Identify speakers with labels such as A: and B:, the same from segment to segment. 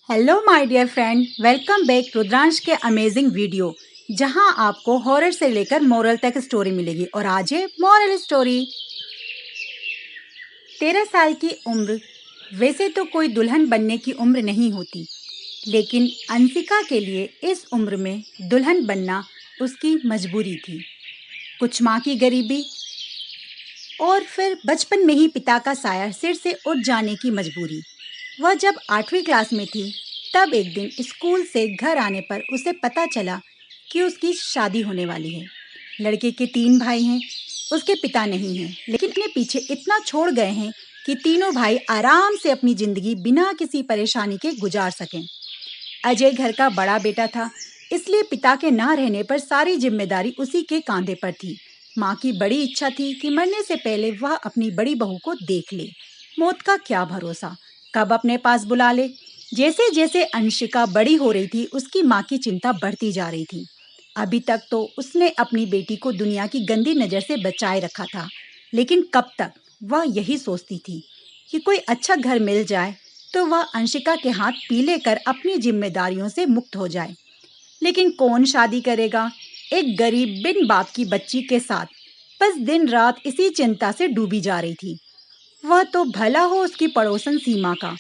A: Hello my dear friend, welcome back Rudransh के amazing video जहां आपको हॉरर से लेकर मोरल तक स्टोरी मिलेगी। और आज है मोरल स्टोरी। 13 साल की उम्र वैसे तो कोई दुल्हन बनने की उम्र नहीं होती, लेकिन अंशिका के लिए इस उम्र में दुल्हन बनना उसकी मजबूरी थी। कुछ माँ की गरीबी और फिर बचपन में ही पिता का साया सिर से उठ जाने की मजबूरी। वह जब 8वीं क्लास में थी तब एक दिन स्कूल से घर आने पर उसे पता चला कि उसकी शादी होने वाली है। लड़के के 3 भाई हैं, उसके पिता नहीं हैं, लेकिन अपने पीछे इतना छोड़ गए हैं कि तीनों भाई आराम से अपनी जिंदगी बिना किसी परेशानी के गुजार सकें। अजय घर का बड़ा बेटा था, इसलिए पिता के ना रहने पर सारी जिम्मेदारी उसी के कांधे पर थी। माँ की बड़ी इच्छा थी कि मरने से पहले वह अपनी बड़ी बहू को देख ले। मौत का क्या भरोसा, कब अपने पास बुला ले। जैसे जैसे अंशिका बड़ी हो रही थी, उसकी माँ की चिंता बढ़ती जा रही थी। अभी तक तो उसने अपनी बेटी को दुनिया की गंदी नज़र से बचाए रखा था, लेकिन कब तक वह यही सोचती थी कि कोई अच्छा घर मिल जाए तो वह अंशिका के हाथ पीले कर अपनी जिम्मेदारियों से मुक्त हो जाए। लेकिन कौन शादी करेगा एक गरीब बिन बाप की बच्ची के साथ। बस दिन रात इसी चिंता से डूबी जा रही थी। वह तो भला हो उसकी पड़ोसन सीमा का,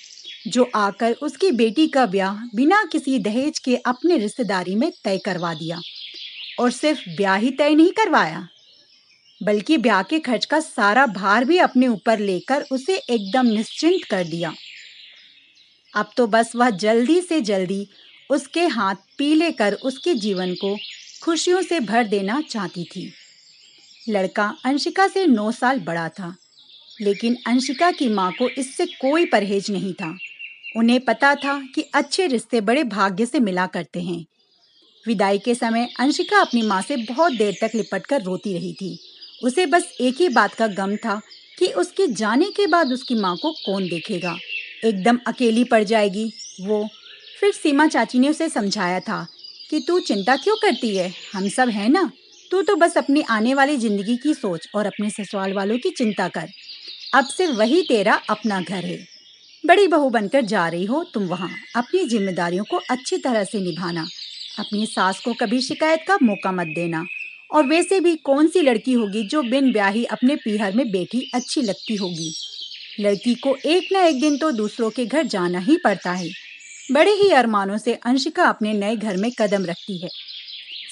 A: जो आकर उसकी बेटी का ब्याह बिना किसी दहेज के अपने रिश्तेदारी में तय करवा दिया। और सिर्फ ब्याह ही तय नहीं करवाया, बल्कि ब्याह के खर्च का सारा भार भी अपने ऊपर लेकर उसे एकदम निश्चिंत कर दिया। अब तो बस वह जल्दी से जल्दी उसके हाथ पीले कर उसके जीवन को खुशियों से भर देना चाहती थी। लड़का अंशिका से 9 साल बड़ा था, लेकिन अंशिका की माँ को इससे कोई परहेज नहीं था। उन्हें पता था कि अच्छे रिश्ते बड़े भाग्य से मिला करते हैं। विदाई के समय अंशिका अपनी माँ से बहुत देर तक लिपट कर रोती रही थी। उसे बस एक ही बात का गम था कि उसके जाने के बाद उसकी माँ को कौन देखेगा। एकदम अकेली पड़ जाएगी वो। फिर सीमा चाची ने उसे समझाया था कि तू चिंता क्यों करती है, हम सब हैं ना। तू तो बस अपनी आने वाली जिंदगी की सोच और अपने ससुराल वालों की चिंता कर। अब से वही तेरा अपना घर है। बड़ी बहू बनकर जा रही हो तुम वहाँ। अपनी जिम्मेदारियों को अच्छी तरह से निभाना। अपनी सास को कभी शिकायत का मौका मत देना। और वैसे भी कौन सी लड़की होगी जो बिन ब्याही अपने पीहर में बैठी अच्छी लगती होगी। लड़की को एक ना एक दिन तो दूसरों के घर जाना ही पड़ता है। बड़े ही अरमानों से अंशिका अपने नए घर में कदम रखती है।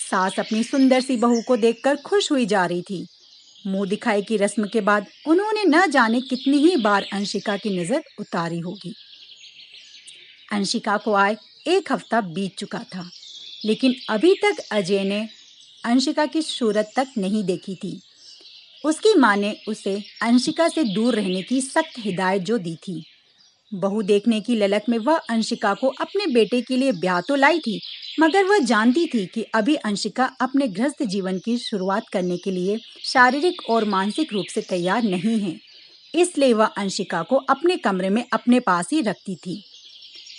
A: सास अपनी सुंदर सी बहू को देखकर खुश हुई जा रही थी। मुंह दिखाई की रस्म के बाद उन्होंने न जाने कितनी ही बार अंशिका की नजर उतारी होगी। अंशिका को आए 1 हफ्ता बीत चुका था, लेकिन अभी तक अजय ने अंशिका की सूरत तक नहीं देखी थी। उसकी माँ ने उसे अंशिका से दूर रहने की सख्त हिदायत जो दी थी। बहू देखने की ललक में वह अंशिका को अपने बेटे के लिए ब्याह तो लाई थी, मगर वह जानती थी कि अभी अंशिका अपने गृहस्थ जीवन की शुरुआत करने के लिए शारीरिक और मानसिक रूप से तैयार नहीं है। इसलिए वह अंशिका को अपने कमरे में अपने पास ही रखती थी।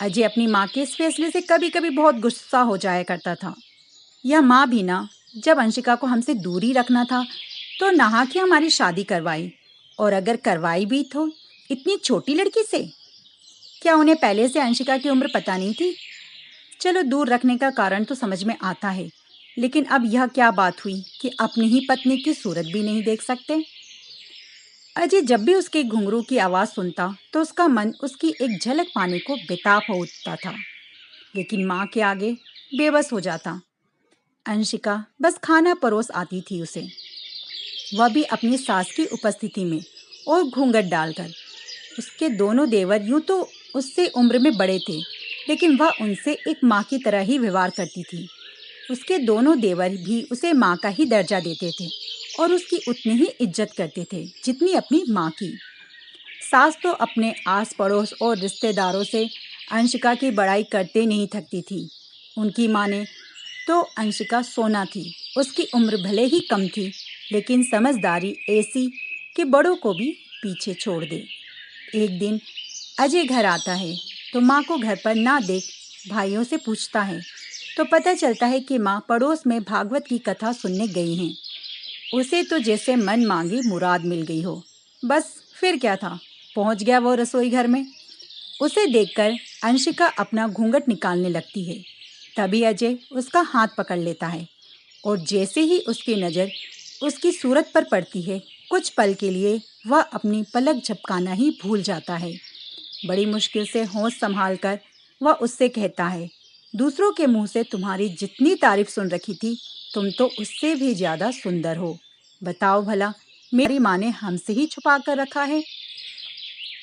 A: अजय अपनी माँ के इस फैसले से कभी कभी बहुत गुस्सा हो जाया करता था। यह माँ भी ना, जब अंशिका को हमसे दूर ही रखना था तो नहा के हमारी शादी करवाई, और अगर करवाई भी तो इतनी छोटी लड़की से। क्या उन्हें पहले से अंशिका की उम्र पता नहीं थी? चलो, दूर रखने का कारण तो समझ में आता है, लेकिन अब यह क्या बात हुई कि अपनी ही पत्नी की सूरत भी नहीं देख सकते। अजय जब भी उसके घुंघरू की आवाज सुनता तो उसका मन उसकी एक झलक पाने को बेताब हो उठता था, लेकिन माँ के आगे बेबस हो जाता। अंशिका बस खाना परोस आती थी उसे, वह भी अपनी सास की उपस्थिति में और घूंघट डालकर। उसके दोनों देवर यूं तो उससे उम्र में बड़े थे, लेकिन वह उनसे एक माँ की तरह ही व्यवहार करती थी। उसके दोनों देवर भी उसे माँ का ही दर्जा देते थे और उसकी उतनी ही इज्जत करते थे जितनी अपनी माँ की। सास तो अपने आस पड़ोस और रिश्तेदारों से अंशिका की बड़ाई करते नहीं थकती थी। उनकी माँ ने तो अंशिका सोना थी। उसकी उम्र भले ही कम थी, लेकिन समझदारी ऐसी कि बड़ों को भी पीछे छोड़ दे। एक दिन अजय घर आता है तो माँ को घर पर ना देख भाइयों से पूछता है तो पता चलता है कि माँ पड़ोस में भागवत की कथा सुनने गई हैं। उसे तो जैसे मन मांगी मुराद मिल गई हो। बस फिर क्या था, पहुँच गया वो रसोई घर में। उसे देखकर अंशिका अपना घूंघट निकालने लगती है। तभी अजय उसका हाथ पकड़ लेता है और जैसे ही उसकी नज़र उसकी सूरत पर पड़ती है, कुछ पल के लिए वह अपनी पलक झपकाना ही भूल जाता है। बड़ी मुश्किल से होश संभालकर वह उससे कहता है, दूसरों के मुंह से तुम्हारी जितनी तारीफ सुन रखी थी, तुम तो उससे भी ज्यादा सुंदर हो। बताओ भला, मेरी माँ ने हमसे ही छुपा कर रखा है।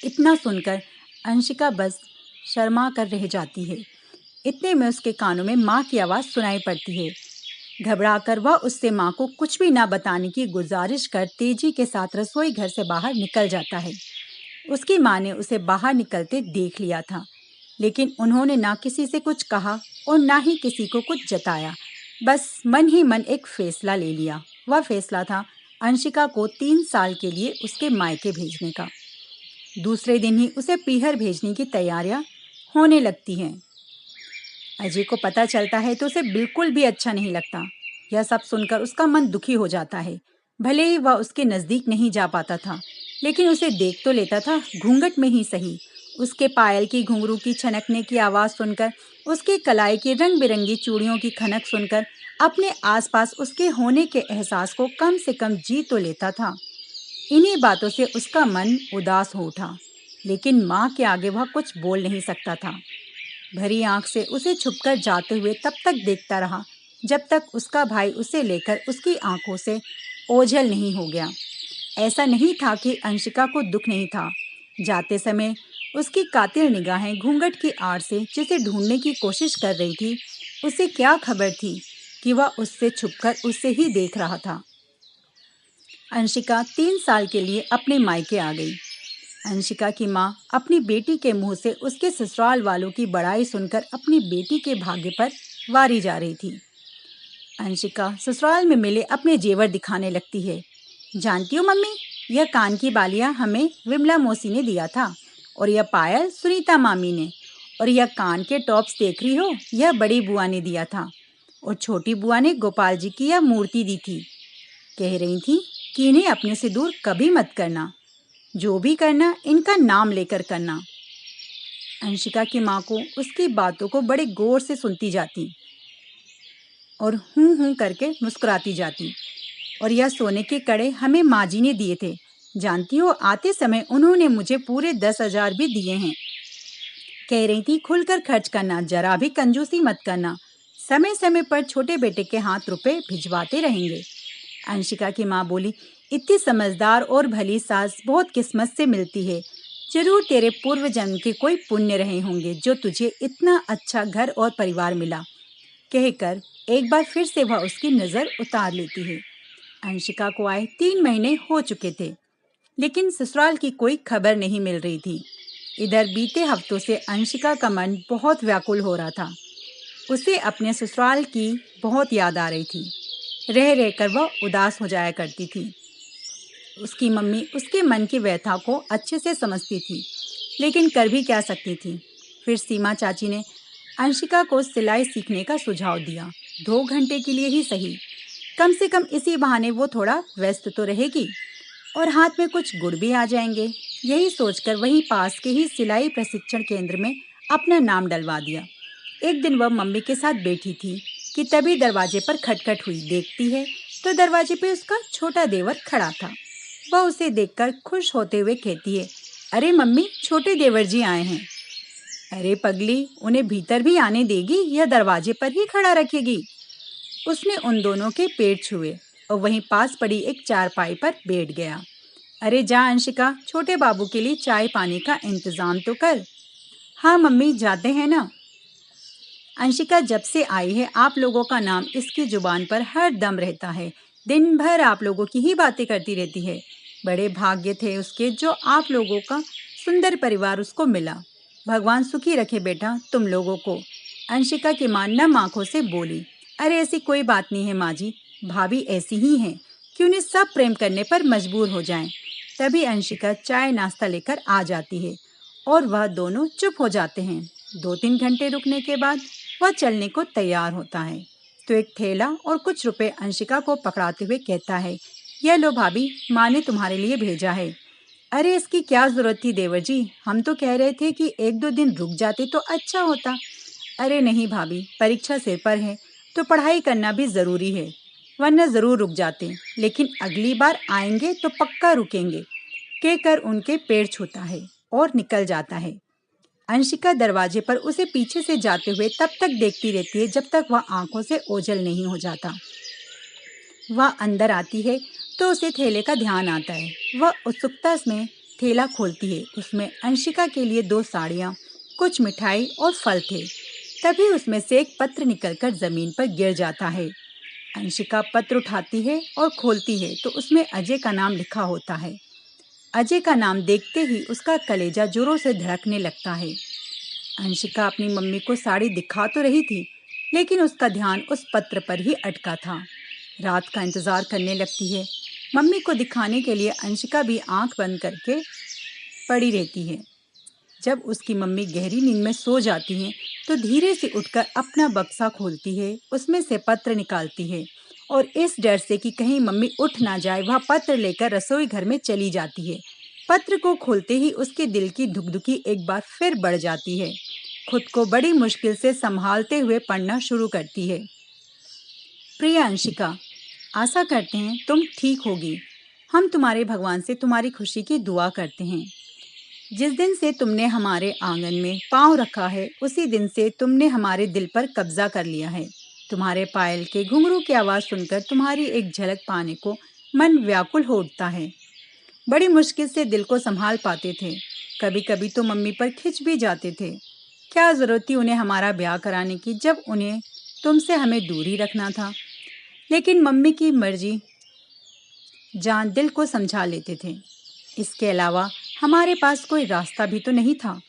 A: इतना सुनकर अंशिका बस शर्मा कर रह जाती है। इतने में उसके कानों में माँ की आवाज़ सुनाई पड़ती है। घबराकर वह उससे माँ को कुछ भी ना बताने की गुजारिश कर तेजी के साथ रसोई घर से बाहर निकल जाता है। उसकी माँ ने उसे बाहर निकलते देख लिया था, लेकिन उन्होंने ना किसी से कुछ कहा और ना ही किसी को कुछ जताया। बस मन ही मन एक फैसला ले लिया। वह फैसला था अंशिका को 3 साल के लिए उसके मायके भेजने का। दूसरे दिन ही उसे पीहर भेजने की तैयारियां होने लगती हैं। अजय को पता चलता है तो उसे बिल्कुल भी अच्छा नहीं लगता। यह सब सुनकर उसका मन दुखी हो जाता है। भले ही वह उसके नज़दीक नहीं जा पाता था, लेकिन उसे देख तो लेता था, घूंघट में ही सही। उसके पायल की घुंघरू की छनकने की आवाज़ सुनकर, उसकी कलाई की रंग बिरंगी चूड़ियों की खनक सुनकर अपने आसपास उसके होने के एहसास को कम से कम जी तो लेता था। इन्हीं बातों से उसका मन उदास हो उठा, लेकिन माँ के आगे वह कुछ बोल नहीं सकता था। भरी आंख से उसे छुपकर जाते हुए तब तक देखता रहा जब तक उसका भाई उसे लेकर उसकी आंखों से ओझल नहीं हो गया। ऐसा नहीं था कि अंशिका को दुख नहीं था। जाते समय उसकी कातिल निगाहें घूंघट की आड़ से जिसे ढूंढने की कोशिश कर रही थी, उसे क्या खबर थी कि वह उससे छुपकर उसे ही देख रहा था। अंशिका 3 साल के लिए अपने मायके आ गई। अंशिका की माँ अपनी बेटी के मुंह से उसके ससुराल वालों की बड़ाई सुनकर अपनी बेटी के भाग्य पर वारी जा रही थी। अंशिका ससुराल में मिले अपने जेवर दिखाने लगती है। जानती हो मम्मी, यह कान की बालियां हमें विमला मौसी ने दिया था, और यह पायल सुनीता मामी ने, और यह कान के टॉप्स देख रही हो, यह बड़ी बुआ ने दिया था, और छोटी बुआ ने गोपाल जी की यह मूर्ति दी थी। कह रही थी कि इन्हें अपने से दूर कभी मत करना, जो भी करना इनका नाम लेकर करना। अंशिका की माँ को उसकी बातों को बड़े गौर से सुनती जाती और हूँ हूँ करके मुस्कुराती जाती। और यह सोने के कड़े हमें माँ जी ने दिए थे। जानती हो, आते समय उन्होंने मुझे पूरे 10,000 भी दिए हैं। कह रही थी खुलकर खर्च करना, जरा भी कंजूसी मत करना, समय समय पर छोटे बेटे के हाथ रुपए भिजवाते रहेंगे। अंशिका की माँ बोली, इतनी समझदार और भली सास बहुत किस्मत से मिलती है। जरूर तेरे पूर्व जन्म के कोई पुण्य रहे होंगे जो तुझे इतना अच्छा घर और परिवार मिला। कहकर एक बार फिर से वह उसकी नजर उतार लेती है। अंशिका को आए 3 महीने हो चुके थे, लेकिन ससुराल की कोई खबर नहीं मिल रही थी। इधर बीते हफ्तों से अंशिका का मन बहुत व्याकुल हो रहा था। उसे अपने ससुराल की बहुत याद आ रही थी। रह रहकर वह उदास हो जाया करती थी। उसकी मम्मी उसके मन की व्यथा को अच्छे से समझती थी, लेकिन कर भी क्या सकती थी। फिर सीमा चाची ने अंशिका को सिलाई सीखने का सुझाव दिया। 2 घंटे के लिए ही सही, कम से कम इसी बहाने वो थोड़ा व्यस्त तो रहेगी और हाथ में कुछ गुड़ भी आ जाएंगे। यही सोचकर वहीं पास के ही सिलाई प्रशिक्षण केंद्र में अपना नाम डलवा दिया। एक दिन वह मम्मी के साथ बैठी थी कि तभी दरवाजे पर खटखट हुई। देखती है तो दरवाजे पे उसका छोटा देवर खड़ा था। वह उसे देखकर खुश होते हुए कहती है, अरे मम्मी, छोटे देवर जी आए हैं। अरे पगली, उन्हें भीतर भी आने देगी या दरवाजे पर ही खड़ा रखेगी? उसने उन दोनों के पैर छुए और वहीं पास पड़ी एक चारपाई पर बैठ गया। अरे जा अंशिका, छोटे बाबू के लिए चाय पानी का इंतजाम तो कर। हाँ मम्मी, जाते हैं ना। अंशिका जब से आई है आप लोगों का नाम इसकी जुबान पर हर दम रहता है। दिन भर आप लोगों की ही बातें करती रहती है। बड़े भाग्य थे उसके जो आप लोगों का सुंदर परिवार उसको मिला। भगवान सुखी रखे बेटा तुम लोगों को। अंशिका की मां नम आंखों से बोली। अरे ऐसी कोई बात नहीं है माँ जी, भाभी ऐसी ही हैं कि उन्हें सब प्रेम करने पर मजबूर हो जाएं। तभी अंशिका चाय नाश्ता लेकर आ जाती है और वह दोनों चुप हो जाते हैं। 2-3 घंटे रुकने के बाद वह चलने को तैयार होता है तो एक थैला और कुछ रुपए अंशिका को पकड़ाते हुए कहता है, यह लो भाभी, माँ ने तुम्हारे लिए भेजा है। अरे इसकी क्या जरूरत थी देवर जी, हम तो कह रहे थे कि एक दो दिन रुक जाते तो अच्छा होता। अरे नहीं भाभी, परीक्षा सिर पर है तो पढ़ाई करना भी जरूरी है, वरना जरूर रुक जाते, लेकिन अगली बार आएंगे तो पक्का रुकेंगे, कहकर उनके पैर छूता है और निकल जाता है। अंशिका दरवाजे पर उसे पीछे से जाते हुए तब तक देखती रहती है जब तक वह आंखों से ओझल नहीं हो जाता। वह अंदर आती है तो उसे थैले का ध्यान आता है। वह उत्सुकता में थैला खोलती है। उसमें अंशिका के लिए 2 साड़ियाँ, कुछ मिठाई और फल थे। तभी उसमें से एक पत्र निकलकर जमीन पर गिर जाता है। अंशिका पत्र उठाती है और खोलती है तो उसमें अजय का नाम लिखा होता है। अजय का नाम देखते ही उसका कलेजा जोरों से धड़कने लगता है। अंशिका अपनी मम्मी को साड़ी दिखा तो रही थी, लेकिन उसका ध्यान उस पत्र पर ही अटका था। रात का इंतजार करने लगती है। मम्मी को दिखाने के लिए अंशिका भी आंख बंद करके पड़ी रहती है। जब उसकी मम्मी गहरी नींद में सो जाती हैं, तो धीरे से उठकर अपना बक्सा खोलती है, उसमें से पत्र निकालती है और इस डर से कि कहीं मम्मी उठ ना जाए, वह पत्र लेकर रसोई घर में चली जाती है। पत्र को खोलते ही उसके दिल की धुकधुकी एक बार फिर बढ़ जाती है। खुद को बड़ी मुश्किल से संभालते हुए पढ़ना शुरू करती है। प्रिय अंशिका, आशा करते हैं तुम ठीक होगी। हम तुम्हारे भगवान से तुम्हारी खुशी की दुआ करते हैं। जिस दिन से तुमने हमारे आंगन में पांव रखा है, उसी दिन से तुमने हमारे दिल पर कब्जा कर लिया है। तुम्हारे पायल के घुंघरू की आवाज सुनकर तुम्हारी एक झलक पाने को मन व्याकुल हो उठता है। बड़ी मुश्किल से दिल को संभाल पाते थे। कभी कभी तो मम्मी पर खिंच भी जाते थे। क्या जरूरत थी उन्हें हमारा ब्याह कराने की, जब उन्हें तुमसे हमें दूरी रखना था। लेकिन मम्मी की मर्जी जान दिल को समझा लेते थे। इसके अलावा हमारे पास कोई रास्ता भी तो नहीं था।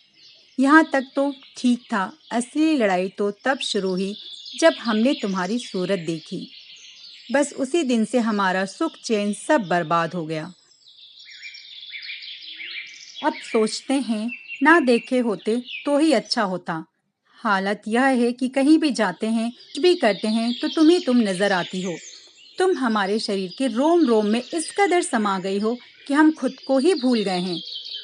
A: यहाँ तक तो ठीक था, असली लड़ाई तो तब शुरू हुई जब हमने तुम्हारी सूरत देखी। बस उसी दिन से हमारा सुख चैन सब बर्बाद हो गया। अब सोचते हैं ना देखे होते तो ही अच्छा होता। हालत यह है कि कहीं भी जाते हैं, कुछ भी करते हैं तो तुम नजर आती हो। तुम हमारे शरीर के रोम रोम में इस कदर समा गई हो कि हम खुद को ही भूल गए हैं।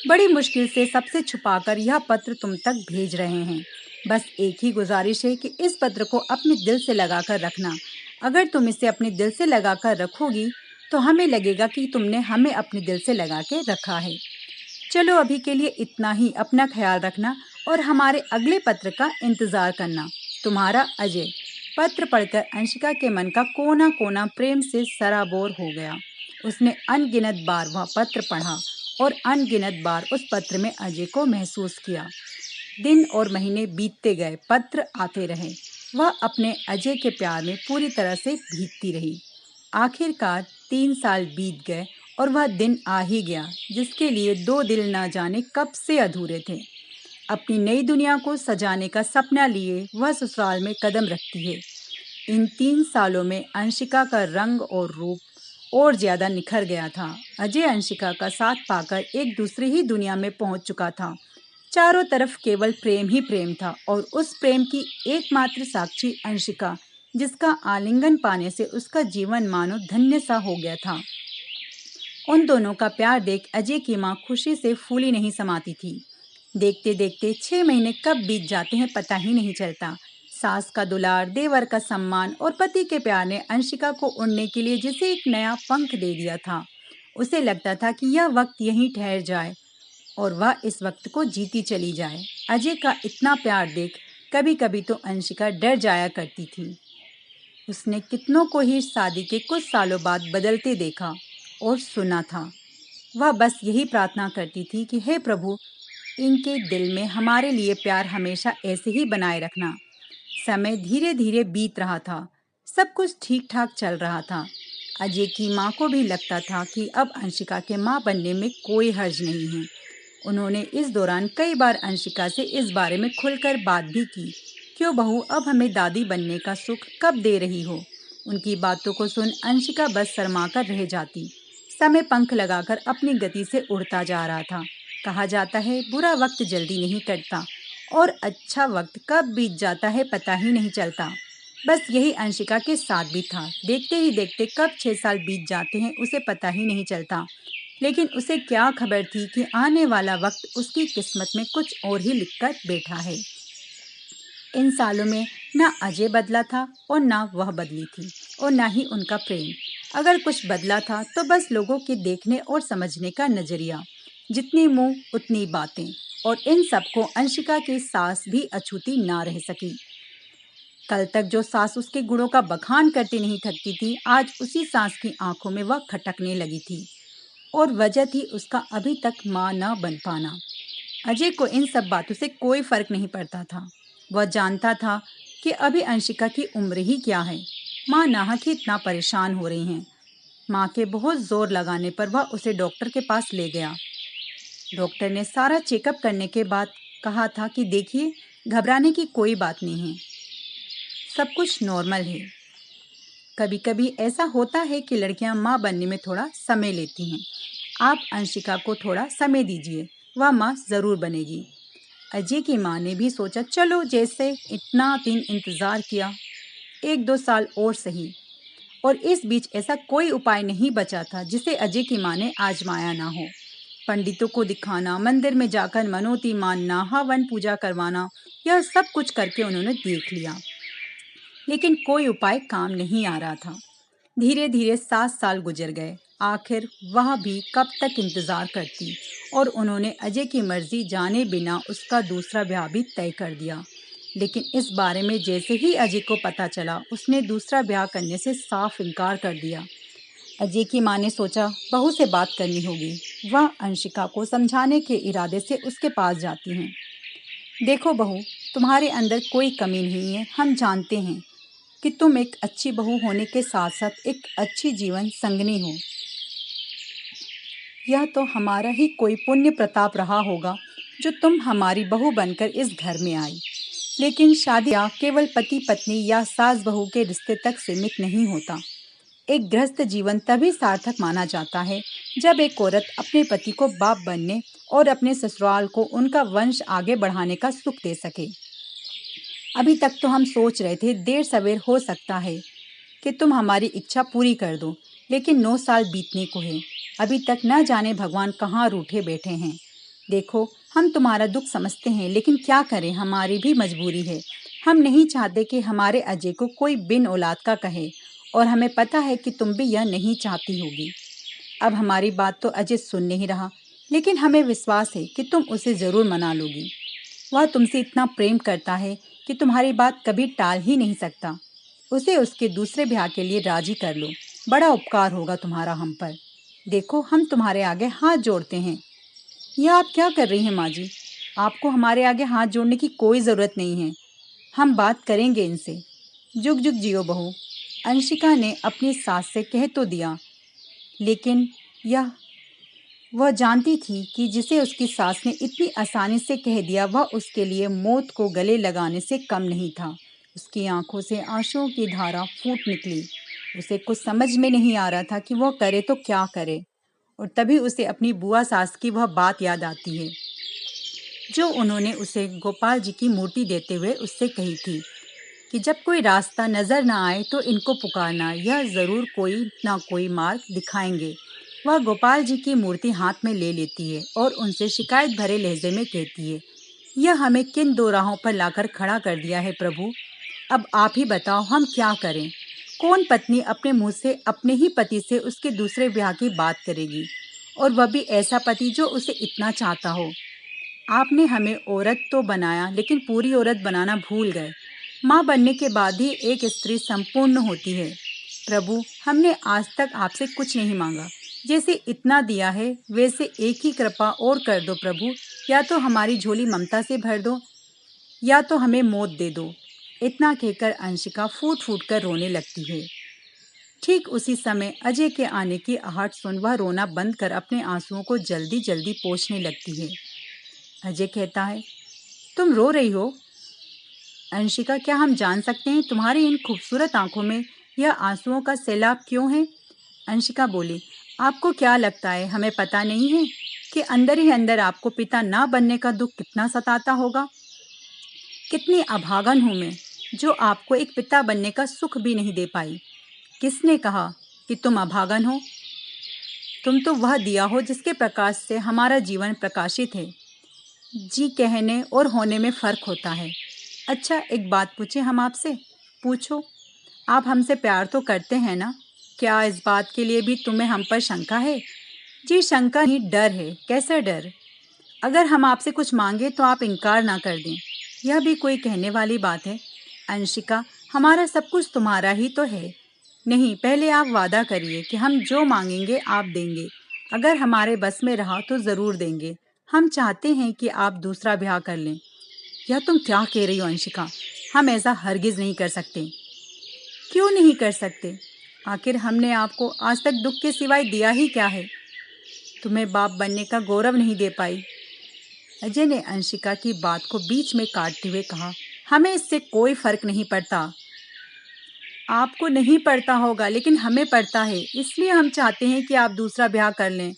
A: बड़ी मुश्किल से सबसे छुपाकर यह पत्र तुम तक भेज रहे हैं। बस एक ही गुजारिश है कि इस पत्र को अपने दिल से लगाकर रखना। अगर तुम इसे अपने दिल से लगाकर रखोगी तो हमें लगेगा कि तुमने हमें अपने दिल से लगा के रखा है। चलो अभी के लिए इतना ही। अपना ख्याल रखना और हमारे अगले पत्र का इंतजार करना। तुम्हारा अजय। पत्र पढ़कर अंशिका के मन का कोना कोना प्रेम से सराबोर हो गया। उसने अनगिनत बार वह पत्र पढ़ा और अनगिनत बार उस पत्र में अजय को महसूस किया। दिन और महीने बीतते गए, पत्र आते रहे। वह अपने अजय के प्यार में पूरी तरह से भीगती रही। आखिरकार 3 साल बीत गए और वह दिन आ ही गया जिसके लिए 2 दिल न जाने कब से अधूरे थे। अपनी नई दुनिया को सजाने का सपना लिए वह ससुराल में कदम रखती है। इन 3 सालों में अंशिका का रंग और रूप और ज्यादा निखर गया था। अजय अंशिका का साथ पाकर एक दूसरी ही दुनिया में पहुंच चुका था। चारों तरफ केवल प्रेम ही प्रेम था और उस प्रेम की एकमात्र साक्षी अंशिका, जिसका आलिंगन पाने से उसका जीवन मानो धन्य सा हो गया था। उन दोनों का प्यार देख अजय की माँ खुशी से फूली नहीं समाती थी। देखते देखते 6 महीने कब बीत जाते हैं पता ही नहीं चलता। सास का दुलार, देवर का सम्मान और पति के प्यार ने अंशिका को उड़ने के लिए जैसे एक नया पंख दे दिया था। उसे लगता था कि यह वक्त यहीं ठहर जाए और वह इस वक्त को जीती चली जाए। अजय का इतना प्यार देख कभी कभी तो अंशिका डर जाया करती थी। उसने कितनों को ही शादी के कुछ सालों बाद बदलते देखा और सुना था। वह बस यही प्रार्थना करती थी कि हे प्रभु, इनके दिल में हमारे लिए प्यार हमेशा ऐसे ही बनाए रखना। समय धीरे धीरे बीत रहा था। सब कुछ ठीक ठाक चल रहा था। अजय की माँ को भी लगता था कि अब अंशिका के माँ बनने में कोई हर्ज नहीं है। उन्होंने इस दौरान कई बार अंशिका से इस बारे में खुलकर बात भी की। क्यों बहू, अब हमें दादी बनने का सुख कब दे रही हो? उनकी बातों को सुन अंशिका बस शर्मा कर रह जाती। समय पंख लगाकर अपनी गति से उड़ता जा रहा था। कहा जाता है बुरा वक्त जल्दी नहीं कटता और अच्छा वक्त कब बीत जाता है पता ही नहीं चलता। बस यही अंशिका के साथ भी था। देखते ही देखते कब 6 साल बीत जाते हैं उसे पता ही नहीं चलता। लेकिन उसे क्या खबर थी कि आने वाला वक्त उसकी किस्मत में कुछ और ही लिखकर बैठा है। इन सालों में ना अजय बदला था और ना वह बदली थी, और ना ही उनका प्रेम। अगर कुछ बदला था तो बस लोगों के देखने और समझने का नजरिया। जितनी मुंह उतनी बातें, और इन सबको अंशिका की सास भी अछूती ना रह सकी। कल तक जो सास उसके गुणों का बखान करती नहीं थकती थी, आज उसी सास की आंखों में वह खटकने लगी थी, और वजह थी उसका अभी तक मां न बन पाना। अजय को इन सब बातों से कोई फर्क नहीं पड़ता था। वह जानता था कि अभी अंशिका की उम्र ही क्या है। माँ नाहक ही इतना परेशान हो रही हैं। माँ के बहुत जोर लगाने पर वह उसे डॉक्टर के पास ले गया। डॉक्टर ने सारा चेकअप करने के बाद कहा था कि देखिए, घबराने की कोई बात नहीं है, सब कुछ नॉर्मल है। कभी कभी ऐसा होता है कि लड़कियां माँ बनने में थोड़ा समय लेती हैं। आप अंशिका को थोड़ा समय दीजिए, वह माँ जरूर बनेगी। अजय की माँ ने भी सोचा, चलो जैसे इतना दिन इंतजार किया, 1-2 साल और सही। और इस बीच ऐसा कोई उपाय नहीं बचा था जिसे अजय की माँ ने आजमाया ना हो। पंडितों को दिखाना, मंदिर में जाकर मनौती मानना, हवन पूजा करवाना, यह सब कुछ करके उन्होंने देख लिया, लेकिन कोई उपाय काम नहीं आ रहा था। धीरे धीरे 7 साल गुजर गए। आखिर वह भी कब तक इंतजार करती, और उन्होंने अजय की मर्जी जाने बिना उसका दूसरा ब्याह भी तय कर दिया। लेकिन इस बारे में जैसे ही अजय को पता चला, उसने दूसरा ब्याह करने से साफ इनकार कर दिया। अजय की माँ ने सोचा, बहू से बात करनी होगी। वह अंशिका को समझाने के इरादे से उसके पास जाती हैं। देखो बहू, तुम्हारे अंदर कोई कमी नहीं है। हम जानते हैं कि तुम एक अच्छी बहू होने के साथ साथ एक अच्छी जीवन संगनी हो। यह तो हमारा ही कोई पुण्य प्रताप रहा होगा जो तुम हमारी बहू बनकर इस घर में आई। लेकिन शादी या केवल पति पत्नी या सास बहू के रिश्ते तक सीमित नहीं होता। एक गृहस्थ जीवन तभी सार्थक माना जाता है जब एक औरत अपने पति को बाप बनने और अपने ससुराल को उनका वंश आगे बढ़ाने का सुख दे सके। अभी तक तो हम सोच रहे थे देर सवेर हो सकता है कि तुम हमारी इच्छा पूरी कर दो, लेकिन 9 साल बीतने को है। अभी तक न जाने भगवान कहाँ रूठे बैठे हैं। देखो, हम तुम्हारा दुख समझते हैं, लेकिन क्या करें, हमारी भी मजबूरी है। हम नहीं चाहते कि हमारे अजय को कोई बिन औलाद का कहे, और हमें पता है कि तुम भी यह नहीं चाहती होगी। अब हमारी बात तो अजय सुन नहीं रहा, लेकिन हमें विश्वास है कि तुम उसे जरूर मना लोगी। वह तुमसे इतना प्रेम करता है कि तुम्हारी बात कभी टाल ही नहीं सकता। उसे उसके दूसरे ब्याह के लिए राजी कर लो। बड़ा उपकार होगा तुम्हारा हम पर। देखो, हम तुम्हारे आगे हाथ जोड़ते हैं। यह आप क्या कर रही हैं माँ जी? आपको हमारे आगे हाथ जोड़ने की कोई ज़रूरत नहीं है। हम बात करेंगे इनसे। जुग जुग जियो बहू। अंशिका ने अपनी सास से कह तो दिया, लेकिन यह वह जानती थी कि जिसे उसकी सास ने इतनी आसानी से कह दिया, वह उसके लिए मौत को गले लगाने से कम नहीं था। उसकी आंखों से आंसुओं की धारा फूट निकली। उसे कुछ समझ में नहीं आ रहा था कि वह करे तो क्या करे। और तभी उसे अपनी बुआ सास की वह बात याद आती है जो उन्होंने उसे गोपाल जी की मूर्ति देते हुए उससे कही थी कि जब कोई रास्ता नजर ना आए तो इनको पुकारना, यह जरूर कोई ना कोई मार्ग दिखाएंगे। वह गोपाल जी की मूर्ति हाथ में ले लेती है और उनसे शिकायत भरे लहजे में कहती है, यह हमें किन दो राहों पर लाकर खड़ा कर दिया है प्रभु। अब आप ही बताओ, हम क्या करें। कौन पत्नी अपने मुंह से अपने ही पति से उसके दूसरे ब्याह की बात करेगी, और वह भी ऐसा पति जो उसे इतना चाहता हो। आपने हमें औरत तो बनाया, लेकिन पूरी औरत बनाना भूल गए। माँ बनने के बाद ही एक स्त्री संपूर्ण होती है। प्रभु, हमने आज तक आपसे कुछ नहीं मांगा। जैसे इतना दिया है, वैसे एक ही कृपा और कर दो प्रभु। या तो हमारी झोली ममता से भर दो, या तो हमें मौत दे दो। इतना कहकर अंशिका फूट फूट कर रोने लगती है। ठीक उसी समय अजय के आने की आहट सुन वह रोना बंद कर अपने आंसुओं को जल्दी जल्दी पोंछने लगती है। अजय कहता है, तुम रो रही हो? अंशिका, क्या हम जान सकते हैं तुम्हारी इन खूबसूरत आंखों में यह आंसुओं का सैलाब क्यों है? अंशिका बोली, आपको क्या लगता है हमें पता नहीं है कि अंदर ही अंदर आपको पिता ना बनने का दुख कितना सताता होगा? कितनी अभागन हूं मैं, जो आपको एक पिता बनने का सुख भी नहीं दे पाई। किसने कहा कि तुम अभागन हो? तुम तो वह दिया हो जिसके प्रकाश से हमारा जीवन प्रकाशित है। जी कहने और होने में फर्क होता है। अच्छा, एक बात पूछे हम आपसे? पूछो। आप हमसे प्यार तो करते हैं ना? क्या इस बात के लिए भी तुम्हें हम पर शंका है? जी, शंका नहीं, डर है। कैसा डर? अगर हम आपसे कुछ मांगे तो आप इनकार ना कर दें। यह भी कोई कहने वाली बात है? अंशिका, हमारा सब कुछ तुम्हारा ही तो है। नहीं, पहले आप वादा करिए कि हम जो मांगेंगे आप देंगे। अगर हमारे बस में रहा तो ज़रूर देंगे। हम चाहते हैं कि आप दूसरा ब्याह कर लें। यह तुम क्या कह रही हो अंशिका? हम ऐसा हरगिज़ नहीं कर सकते। क्यों नहीं कर सकते? आखिर हमने आपको आज तक दुख के सिवाय दिया ही क्या है? तुम्हें बाप बनने का गौरव नहीं दे पाई। अजय ने अंशिका की बात को बीच में काटते हुए कहा, हमें इससे कोई फर्क नहीं पड़ता। आपको नहीं पड़ता होगा, लेकिन हमें पड़ता है। इसलिए हम चाहते हैं कि आप दूसरा ब्याह कर लें।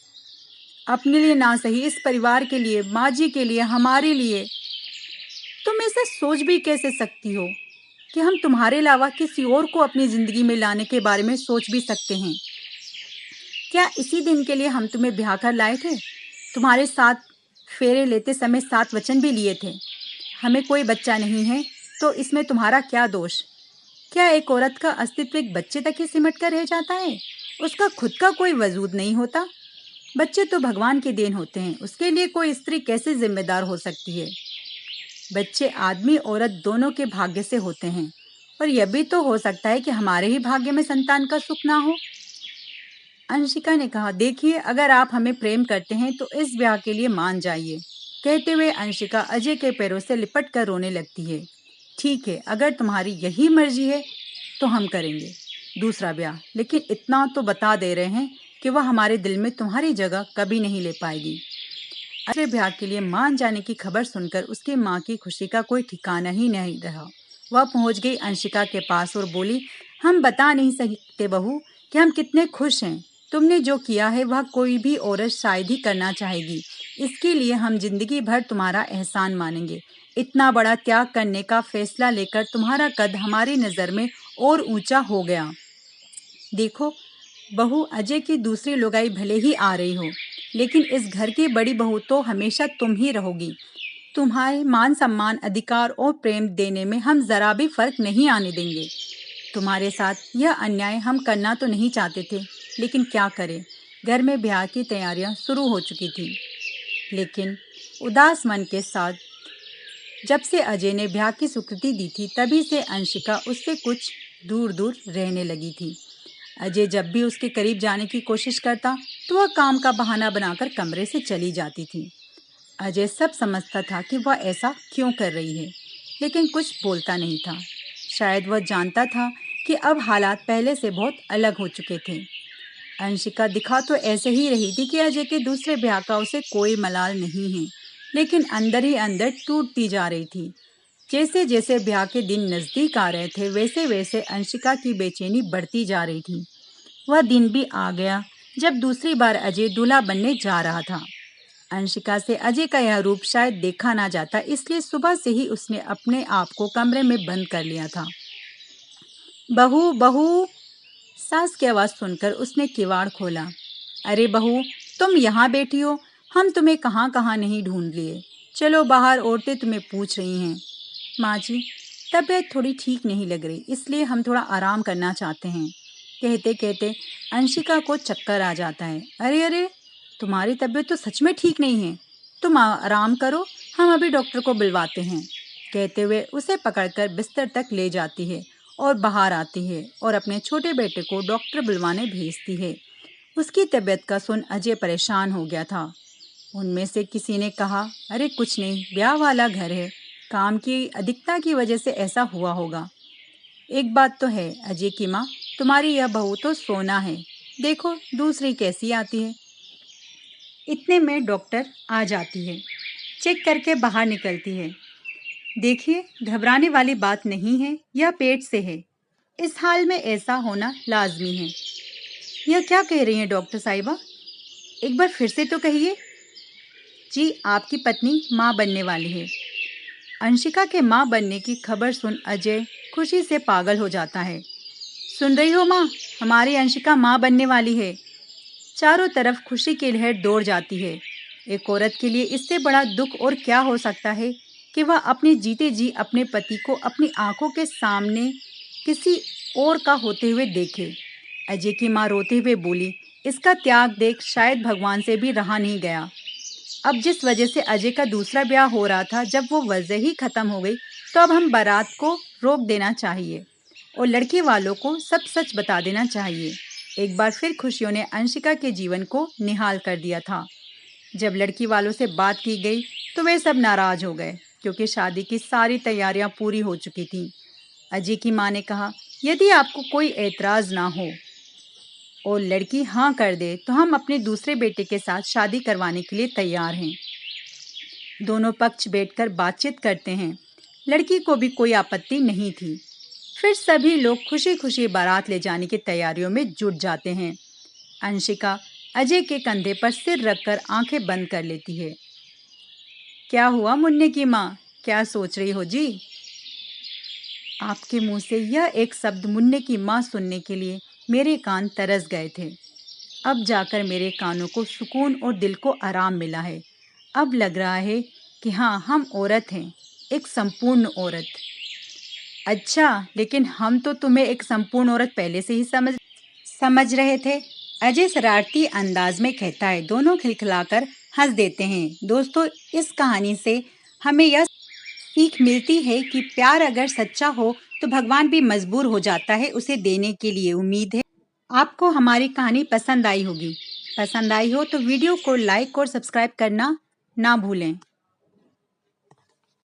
A: अपने लिए ना सही, इस परिवार के लिए, माँ जी के लिए, हमारे लिए। तुम ऐसा सोच भी कैसे सकती हो कि हम तुम्हारे अलावा किसी और को अपनी जिंदगी में लाने के बारे में सोच भी सकते हैं? क्या इसी दिन के लिए हम तुम्हें ब्याह कर लाए थे? तुम्हारे साथ फेरे लेते समय 7 वचन भी लिए थे। हमें कोई बच्चा नहीं है तो इसमें तुम्हारा क्या दोष? क्या एक औरत का अस्तित्व एक बच्चे तक ही सिमट कर रह जाता है? उसका खुद का कोई वजूद नहीं होता? बच्चे तो भगवान की देन होते हैं, उसके लिए कोई स्त्री कैसे जिम्मेदार हो सकती है? बच्चे आदमी औरत दोनों के भाग्य से होते हैं, और यह भी तो हो सकता है कि हमारे ही भाग्य में संतान का सुख ना हो। अंशिका ने कहा, देखिए, अगर आप हमें प्रेम करते हैं तो इस ब्याह के लिए मान जाइए। कहते हुए अंशिका अजय के पैरों से लिपट कर रोने लगती है। ठीक है, अगर तुम्हारी यही मर्जी है तो हम करेंगे दूसरा ब्याह, लेकिन इतना तो बता दे रहे हैं कि वह हमारे दिल में तुम्हारी जगह कभी नहीं ले पाएगी। अजय ब्याह के लिए मान जाने की खबर सुनकर उसकी माँ की खुशी का कोई ठिकाना ही नहीं रहा। वह पहुंच गई अंशिका के पास और बोली, हम बता नहीं सकते बहू कि हम कितने खुश हैं। तुमने जो किया है वह कोई भी औरत शायद ही करना चाहेगी। इसके लिए हम जिंदगी भर तुम्हारा एहसान मानेंगे। इतना बड़ा त्याग करने का फैसला लेकर तुम्हारा कद हमारी नज़र में और ऊंचा हो गया। देखो बहू, अजय की दूसरी लुगाई भले ही आ रही हो, लेकिन इस घर की बड़ी बहू तो हमेशा तुम ही रहोगी। तुम्हारे मान सम्मान, अधिकार और प्रेम देने में हम जरा भी फर्क नहीं आने देंगे। तुम्हारे साथ यह अन्याय हम करना तो नहीं चाहते थे, लेकिन क्या करें, घर में ब्याह की तैयारियां शुरू हो चुकी थी। लेकिन उदास मन के साथ जब से अजय ने ब्याह की स्वीकृति दी थी, तभी से अंशिका उससे कुछ दूर दूर रहने लगी थी। अजय जब भी उसके करीब जाने की कोशिश करता तो वह काम का बहाना बनाकर कमरे से चली जाती थी। अजय सब समझता था कि वह ऐसा क्यों कर रही है, लेकिन कुछ बोलता नहीं था। शायद वह जानता था कि अब हालात पहले से बहुत अलग हो चुके थे। अंशिका दिखा तो ऐसे ही रही थी कि अजय के दूसरे ब्याह का उसे कोई मलाल नहीं है, लेकिन अंदर ही अंदर टूटती जा रही थी। जैसे जैसे ब्याह के दिन नज़दीक आ रहे थे, वैसे वैसे अंशिका की बेचैनी बढ़ती जा रही थी। वह दिन भी आ गया जब दूसरी बार अजय दूल्हा बनने जा रहा था। अंशिका से अजय का यह रूप शायद देखा ना जाता, इसलिए सुबह से ही उसने अपने आप को कमरे में बंद कर लिया था। बहू, बहू, सास की आवाज़ सुनकर उसने किवाड़ खोला। अरे बहू, तुम यहाँ बैठी हो, हम तुम्हें कहाँ कहाँ नहीं ढूंढ लिए। चलो बाहर, औरतें तुम्हें पूछ रही हैं। माँ जी, तबीयत थोड़ी ठीक नहीं लग रही, इसलिए हम थोड़ा आराम करना चाहते हैं। कहते कहते अंशिका को चक्कर आ जाता है। अरे अरे, तुम्हारी तबीयत तो सच में ठीक नहीं है। तुम आराम करो, हम अभी डॉक्टर को बुलवाते हैं। कहते हुए उसे पकड़कर बिस्तर तक ले जाती है और बाहर आती है और अपने छोटे बेटे को डॉक्टर बुलवाने भेजती है। उसकी तबीयत का सुन अजय परेशान हो गया था। उनमें से किसी ने कहा, अरे कुछ नहीं, ब्याह वाला घर है, काम की अधिकता की वजह से ऐसा हुआ होगा। एक बात तो है अजय की माँ, तुम्हारी यह बहू तो सोना है। देखो दूसरी कैसी आती है। इतने में डॉक्टर आ जाती है, चेक करके बाहर निकलती है। देखिए, घबराने वाली बात नहीं है, यह पेट से है। इस हाल में ऐसा होना लाजमी है। यह क्या कह रही हैं डॉक्टर साहिबा? एक बार फिर से तो कहिए। जी, आपकी पत्नी माँ बनने वाली है। अंशिका के माँ बनने की खबर सुन अजय खुशी से पागल हो जाता है। सुन रही हो माँ, हमारी अंशिका माँ बनने वाली है। चारों तरफ खुशी की लहर दौड़ जाती है। एक औरत के लिए इससे बड़ा दुख और क्या हो सकता है कि वह अपने जीते जी अपने पति को अपनी आंखों के सामने किसी और का होते हुए देखे। अजय की माँ रोते हुए बोली, इसका त्याग देख शायद भगवान से भी रहा नहीं गया। अब जिस वजह से अजय का दूसरा ब्याह हो रहा था, जब वो वजह ही खत्म हो गई, तो अब हम बारात को रोक देना चाहिए और लड़की वालों को सब सच बता देना चाहिए। एक बार फिर खुशियों ने अंशिका के जीवन को निहाल कर दिया था। जब लड़की वालों से बात की गई तो वे सब नाराज हो गए, क्योंकि शादी की सारी तैयारियां पूरी हो चुकी थीं। अजय की मां ने कहा, यदि आपको कोई एतराज ना हो और लड़की हाँ कर दे तो हम अपने दूसरे बेटे के साथ शादी करवाने के लिए तैयार हैं। दोनों पक्ष बैठकर बातचीत करते हैं। लड़की को भी कोई आपत्ति नहीं थी। फिर सभी लोग खुशी खुशी बारात ले जाने की तैयारियों में जुट जाते हैं। अंशिका अजय के कंधे पर सिर रखकर आंखें बंद कर लेती है। क्या हुआ मुन्ने की माँ, क्या सोच रही हो जी? आपके मुंह से यह एक शब्द मुन्ने की माँ सुनने के लिए मेरे कान तरस गए थे। अब जाकर मेरे कानों को सुकून और दिल को आराम मिला है। अब लग रहा है कि हाँ, हम औरत हैं, एक संपूर्ण औरत। अच्छा, लेकिन हम तो तुम्हें एक संपूर्ण औरत पहले से ही समझ रहे थे। अजय शरारती अंदाज में कहता है। दोनों खिलखिलाकर हंस देते हैं। दोस्तों, इस कहानी से हमें यह सीख मिलती है कि प्यार अगर सच्चा हो तो भगवान भी मजबूर हो जाता है उसे देने के लिए। उम्मीद है आपको हमारी कहानी पसंद आई होगी। पसंद आई हो तो वीडियो को लाइक और सब्सक्राइब करना ना भूलें।